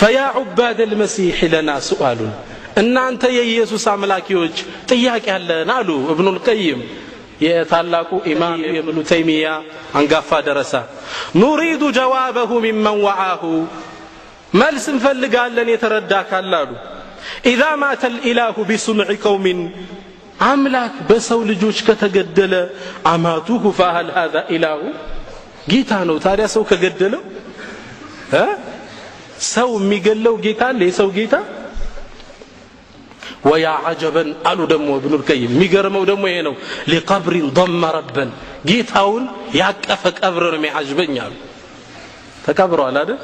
فيا عباد المسيح لنا سؤال እናንተ የኢየሱስ አምላኪዎች ጥያቄ አለን አሉ ኢብኑ القيم የታላቁ ኢማም ኢብኑ ተይሚያ አንጋፋ ደረሳ نريد جوابه ممن وعاه መልስ እንፈልጋለን የተረዳ ካላሉ اذا مات الاله بصنع قوم አምላክ በሰው ልጆች ከተገደለ አማቱሁ فهل هذا اله ጌታ ነው ታዲያ ሰው ከገደለው ሰው የሚገለው ጌታ አለ የሰው ጌታ ويا عجبا قالوا دمو ابن القيم ميغرمو دمو ይሄ ነው لقبر ضم ربا ጌታውን ያቀፈ ቀብር ነው የሚያጅበኛል ተቀብሯል አይደል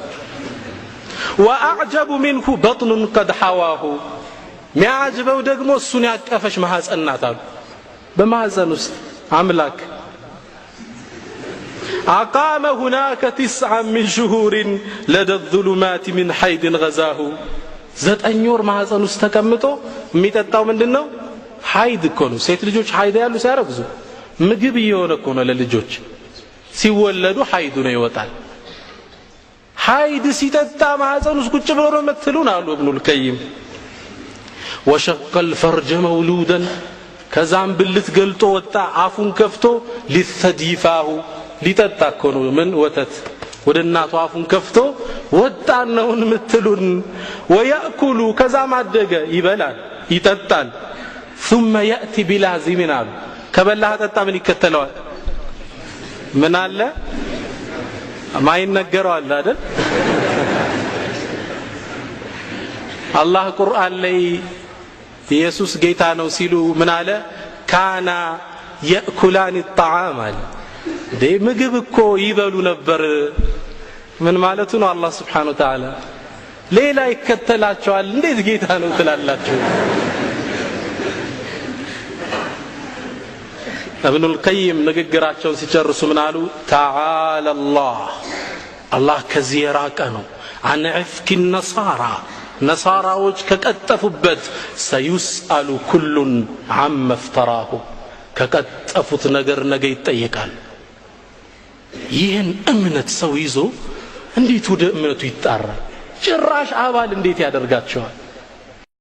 واعجب منه بطن قد حواه ሚያጅበው ደግሞ እሱን ያቀፈሽ ማህፀናት አሉ በማህፀን ውስጥ አምላክ أقام هناك 9 من شهور لدى الظلمات من حيد غزاه 9 ወር ማህፀን ውስጥ ተቀምጦ የሚጠጣው ምንድነው ሐይድ እኮ ነው ሴት ልጆች ሐይድ ያሉ ሲያረግዙ ምግብ እየሆነ እኮ ነው ለልጆች ሲወለዱ ሐይዱ ነው ይወጣል ሐይድ ሲጠጣ ማህፀን ውስጥ ቁጭ ብሎ ነው መትሉን አሉ ኢብኑ القيم وشق الفرج مولودا ከዛም ብልት ገልጦ ወጣ አፉን ከፍቶ ሊተዲፋሁ ሊጠጣ እኮ ነው ምን ወተት ወደ እናቱ አፉን ከፍቶ ወጣነውን ምትሉን ወያኩሉ ከዛም አደገ ይበላል ይጠጣል ثم ياتي بلازمنا ከበላህ ጠጣ ምን ይከተለዋል ምን አለ ማይነገረው አለ አይደል አላህ ቁርአን ላይ ኢየሱስ ጌታ ነው ሲሉ ምን አለ ካና ياكلان الطعام ምግብ እኮ ይበሉ ነበር ምን ማለቱ ነው አላህ Subhanahu Wa Ta'ala ሌላ ይከተላቸዋል እንዴት ጌታ ነው ትላላችሁ ኢብኑ القيم ንግግራቸውን ሲጨርሱ ምን አሉ تعالى الله ከዚህ የራቀ ነው عن عفك النصارى ነሳራዎች ከቀጠፉበት سيسأل كل عما افتراه ከቀጠፉት ነገር ነገ ይጠየቃል ይህን እምነት ሰው ይዞ እንዴት ወደ እምነቱ ይጣራል ጭራሽ አባል እንዴት ያደርጋቸዋል